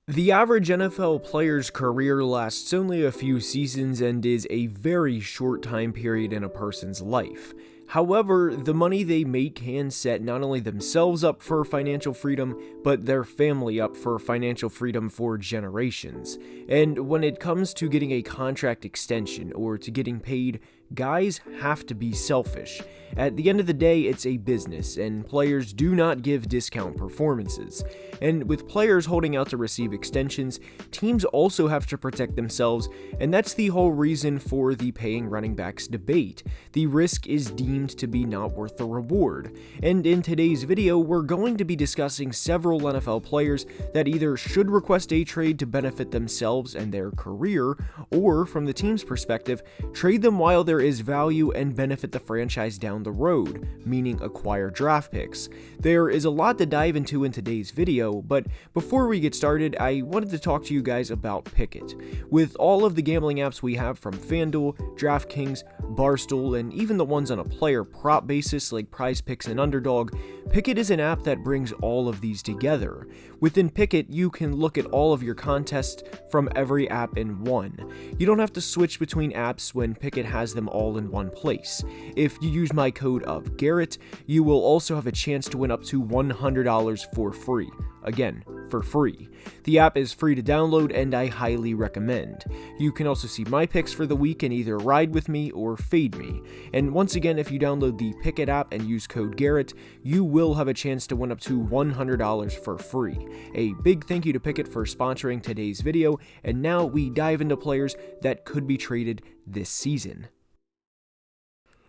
The average NFL player's career lasts only a few seasons and is a very short time period in a person's life. However, the money they make can set not only themselves up for financial freedom, but their family up for financial freedom for generations. And when it comes to getting a contract extension or to getting paid, guys have to be selfish. At the end of the day, it's a business, and players do not give discount performances. And with players holding out to receive extensions, teams also have to protect themselves, and that's the whole reason for the paying running backs debate. The risk is deemed to be not worth the reward. And in today's video, we're going to be discussing several NFL players that either should request a trade to benefit themselves and their career, or from the team's perspective, trade them while there is value and benefit the franchise down the road, meaning acquire draft picks. There is a lot to dive into in today's video, but before we get started, I wanted to talk to you guys about Pickett. With all of the gambling apps we have from FanDuel, DraftKings, Barstool, and even the ones on a player prop basis like Prize Picks and Underdog, Pickett is an app that brings all of these together. Within Pickett, you can look at all of your contests from every app in one. You don't have to switch between apps when Pickett has them all in one place. If you use my code of Garrett, you will also have a chance to win up to $100 for free. Again, for free. The app is free to download and I highly recommend. You can also see my picks for the week and either ride with me or fade me. And once again, if you download the Pickett app and use code Garrett, you will have a chance to win up to $100 for free. A big thank you to Pickett for sponsoring today's video, and now we dive into players that could be traded this season.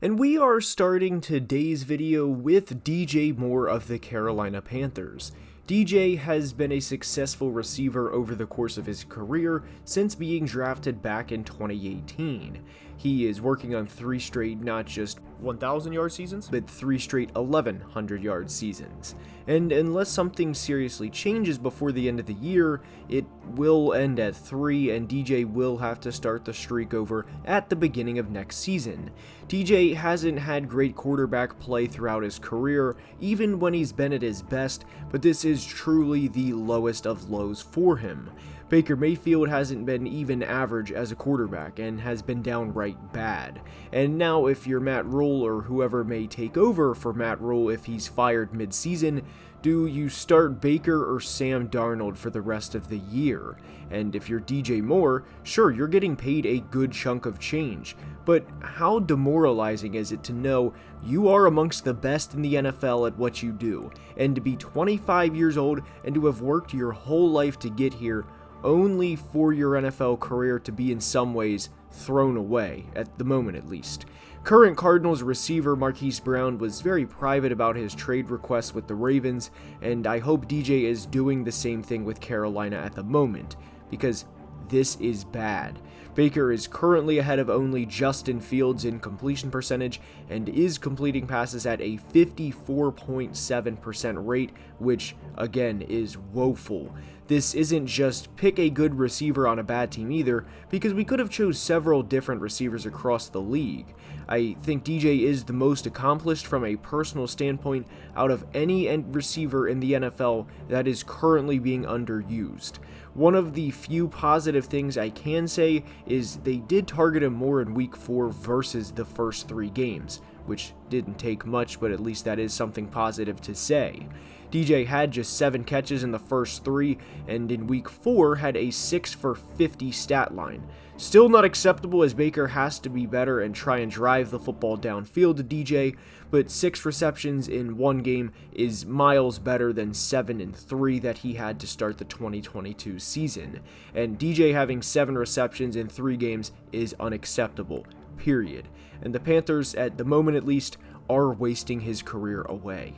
And we are starting today's video with DJ Moore of the Carolina Panthers. DJ has been a successful receiver over the course of his career since being drafted back in 2018. He is working on 3 straight, not just 1,000-yard seasons, but 3 straight 1,100-yard seasons. And unless something seriously changes before the end of the year, it will end at 3, and DJ will have to start the streak over at the beginning of next season. DJ hasn't had great quarterback play throughout his career, even when he's been at his best, but this is truly the lowest of lows for him. Baker Mayfield hasn't been even average as a quarterback and has been downright bad. And now if you're Matt Rule or whoever may take over for Matt Rule if he's fired mid-season, do you start Baker or Sam Darnold for the rest of the year? And if you're DJ Moore, sure, you're getting paid a good chunk of change, but how demoralizing is it to know you are amongst the best in the NFL at what you do, and to be 25 years old and to have worked your whole life to get here, only for your NFL career to be in some ways thrown away, at the moment at least. Current Cardinals receiver Marquise Brown was very private about his trade requests with the Ravens, and I hope DJ is doing the same thing with Carolina at the moment, because this is bad. Baker is currently ahead of only Justin Fields in completion percentage and is completing passes at a 54.7% rate, which again is woeful. This isn't just pick a good receiver on a bad team either, because we could have chose several different receivers across the league. I think DJ is the most accomplished from a personal standpoint out of any receiver in the NFL that is currently being underused. One of the few positive things I can say is they did target him more in week 4 versus the first 3 games, which didn't take much, but at least that is something positive to say. DJ had just 7 catches in the first 3, and in week 4 had a 6 for 50 stat line. Still not acceptable, as Baker has to be better and try and drive the football downfield to DJ, but 6 receptions in 1 game is miles better than 7 in 3 that he had to start the 2022 season. And DJ having 7 receptions in 3 games is unacceptable, period. And the Panthers, at the moment at least, are wasting his career away.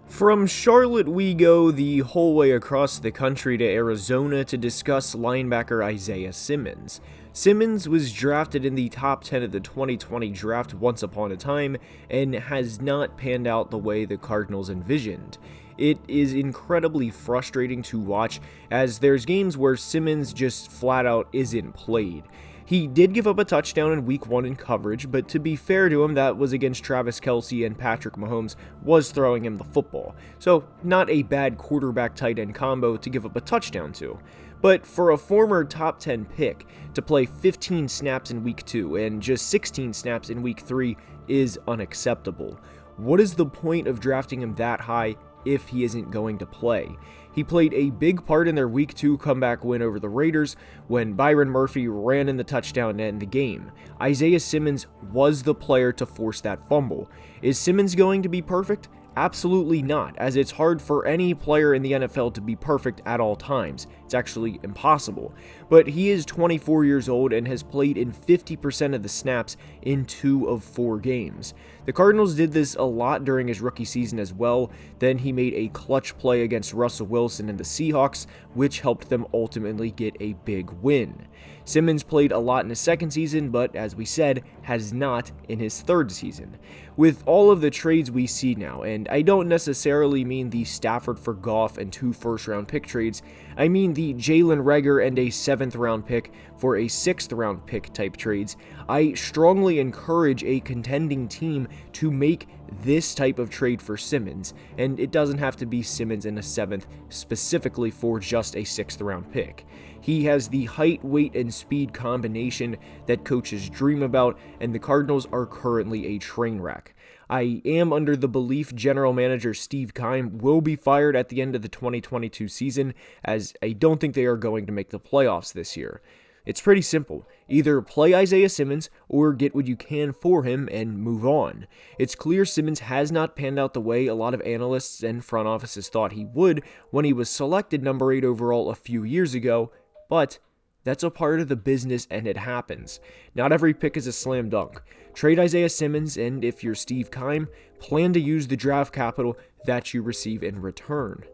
From Charlotte we go the whole way across the country to Arizona to discuss linebacker Isaiah Simmons. Simmons was drafted in the top 10 of the 2020 draft once upon a time and has not panned out the way the Cardinals envisioned. It is incredibly frustrating to watch, as there's games where Simmons just flat out isn't played. He did give up a touchdown in week 1 in coverage, but to be fair to him, that was against Travis Kelce and Patrick Mahomes was throwing him the football. So not a bad quarterback tight end combo to give up a touchdown to. But for a former top 10 pick to play 15 snaps in week 2 and just 16 snaps in week 3 is unacceptable. What is the point of drafting him that high if he isn't going to play? He played a big part in their week 2 comeback win over the Raiders when Byron Murphy ran in the touchdown to end the game. Isaiah Simmons was the player to force that fumble. Is Simmons going to be perfect? Absolutely not, as it's hard for any player in the NFL to be perfect at all times. It's actually impossible. But he is 24 years old and has played in 50% of the snaps in 2 of 4 games. The Cardinals did this a lot during his rookie season as well. Then he made a clutch play against Russell Wilson and the Seahawks, which helped them ultimately get a big win. Simmons played a lot in his second season, but as we said, has not in his third season. With all of the trades we see now, and I don't necessarily mean the Stafford for Goff and 2 first-round pick trades, I mean the Jalen Reagor and a 7th-round pick for a 6th-round pick type trades, I strongly encourage a contending team to make this type of trade for Simmons, and it doesn't have to be Simmons in a 7th specifically for just a 6th-round pick. He has the height, weight, and speed combination that coaches dream about, and the Cardinals are currently a train wreck. I am under the belief general manager Steve Keim will be fired at the end of the 2022 season, as I don't think they are going to make the playoffs this year. It's pretty simple. Either play Isaiah Simmons or get what you can for him and move on. It's clear Simmons has not panned out the way a lot of analysts and front offices thought he would when he was selected number 8 overall a few years ago, but that's a part of the business and it happens. Not every pick is a slam dunk. Trade Isaiah Simmons, and if you're Steve Keim, plan to use the draft capital that you receive in return.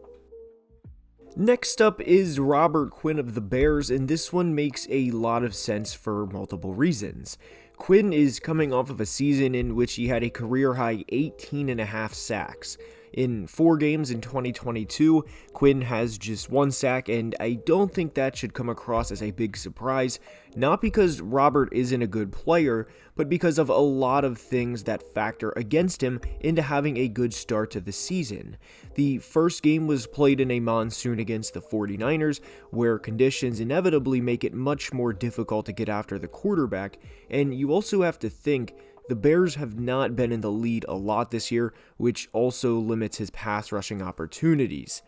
Next up is Robert Quinn of the Bears, and this one makes a lot of sense for multiple reasons. Quinn is coming off of a season in which he had a career-high 18.5 sacks. In 4 games in 2022, Quinn has just 1 sack, and I don't think that should come across as a big surprise, not because Robert isn't a good player, but because of a lot of things that factor against him into having a good start to the season. The first game was played in a monsoon against the 49ers, where conditions inevitably make it much more difficult to get after the quarterback, and you also have to think the Bears have not been in the lead a lot this year, which also limits his pass rushing opportunities.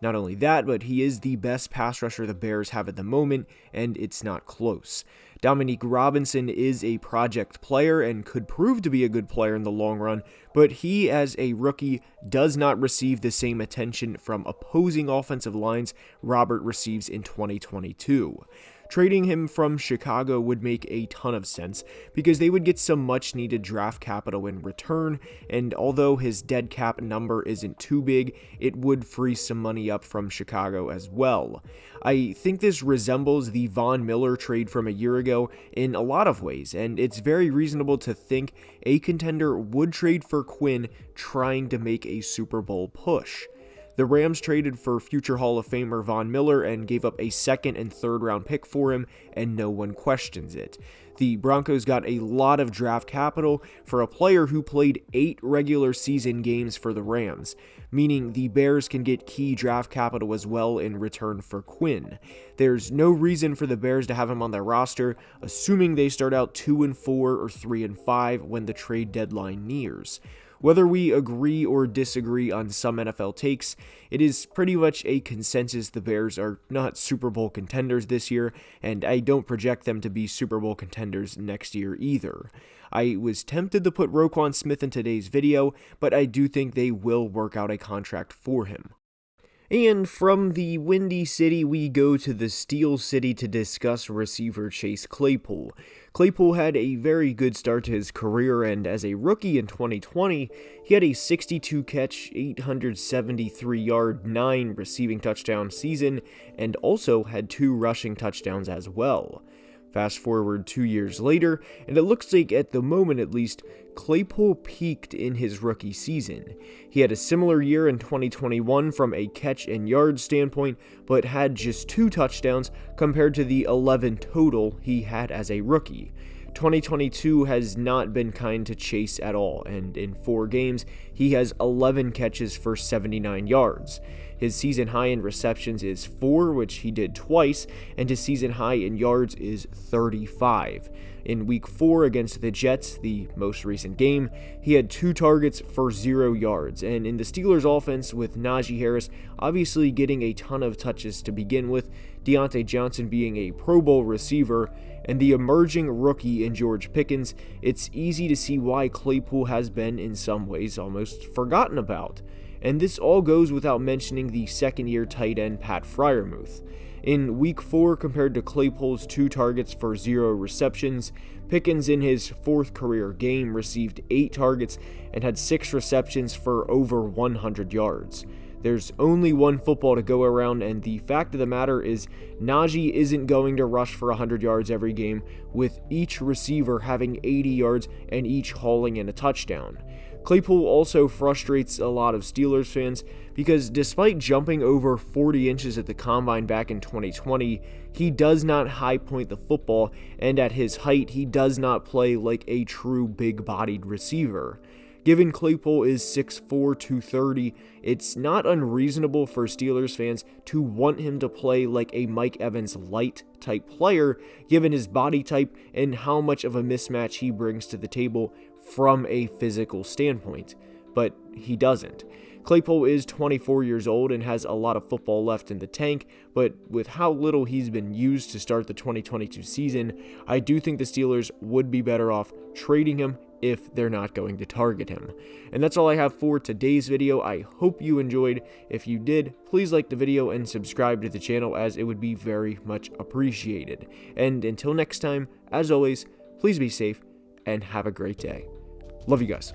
Not only that, but he is the best pass rusher the Bears have at the moment, and it's not close. Dominique Robinson is a project player and could prove to be a good player in the long run, but he, as a rookie, does not receive the same attention from opposing offensive lines Robert receives in 2022. Trading him from Chicago would make a ton of sense because they would get some much needed draft capital in return, and although his dead cap number isn't too big, it would free some money up from Chicago as well. I think this resembles the Von Miller trade from a year ago in a lot of ways, and it's very reasonable to think a contender would trade for Quinn trying to make a Super Bowl push. The Rams traded for future Hall of Famer Von Miller and gave up a 2nd and 3rd round pick for him, and no one questions it. The Broncos got a lot of draft capital for a player who played 8 regular season games for the Rams, meaning the Bears can get key draft capital as well in return for Quinn. There's no reason for the Bears to have him on their roster, assuming they start out 2-4 or 3-5 when the trade deadline nears. Whether we agree or disagree on some NFL takes, it is pretty much a consensus the Bears are not Super Bowl contenders this year, and I don't project them to be Super Bowl contenders next year either. I was tempted to put Roquan Smith in today's video, but I do think they will work out a contract for him. And from the Windy City, we go to the Steel City to discuss receiver Chase Claypool. Claypool had a very good start to his career, and as a rookie in 2020, he had a 62-catch, 873-yard, 9 receiving touchdown season, and also had 2 rushing touchdowns as well. Fast forward 2 years later, and it looks like at the moment at least, Claypool peaked in his rookie season. He had a similar year in 2021 from a catch and yard standpoint, but had just 2 touchdowns compared to the 11 total he had as a rookie. 2022 has not been kind to Chase at all, and in 4 games, he has 11 catches for 79 yards. His season high in receptions is 4, which he did twice, and his season high in yards is 35. In week 4 against the Jets, the most recent game, he had 2 targets for 0 yards, and in the Steelers offense with Najee Harris obviously getting a ton of touches to begin with, Deontay Johnson being a Pro Bowl receiver, and the emerging rookie in George Pickens, it's easy to see why Claypool has been in some ways almost forgotten about. And this all goes without mentioning the second-year tight end Pat Freiermuth. In week 4, compared to Claypool's 2 targets for 0 receptions, Pickens in his 4th career game received 8 targets and had 6 receptions for over 100 yards. There's only one football to go around, and the fact of the matter is Najee isn't going to rush for 100 yards every game, with each receiver having 80 yards and each hauling in a touchdown. Claypool also frustrates a lot of Steelers fans because despite jumping over 40 inches at the combine back in 2020, he does not high point the football, and at his height, he does not play like a true big-bodied receiver. Given Claypool is 6'4", 230, it's not unreasonable for Steelers fans to want him to play like a Mike Evans light type player, given his body type and how much of a mismatch he brings to the table from a physical standpoint, but he doesn't. Claypool is 24 years old and has a lot of football left in the tank, but with how little he's been used to start the 2022 season, I do think the Steelers would be better off trading him if they're not going to target him. And that's all I have for today's video. I hope you enjoyed. If you did, please like the video and subscribe to the channel, as it would be very much appreciated. And until next time, as always, please be safe and have a great day. Love you guys.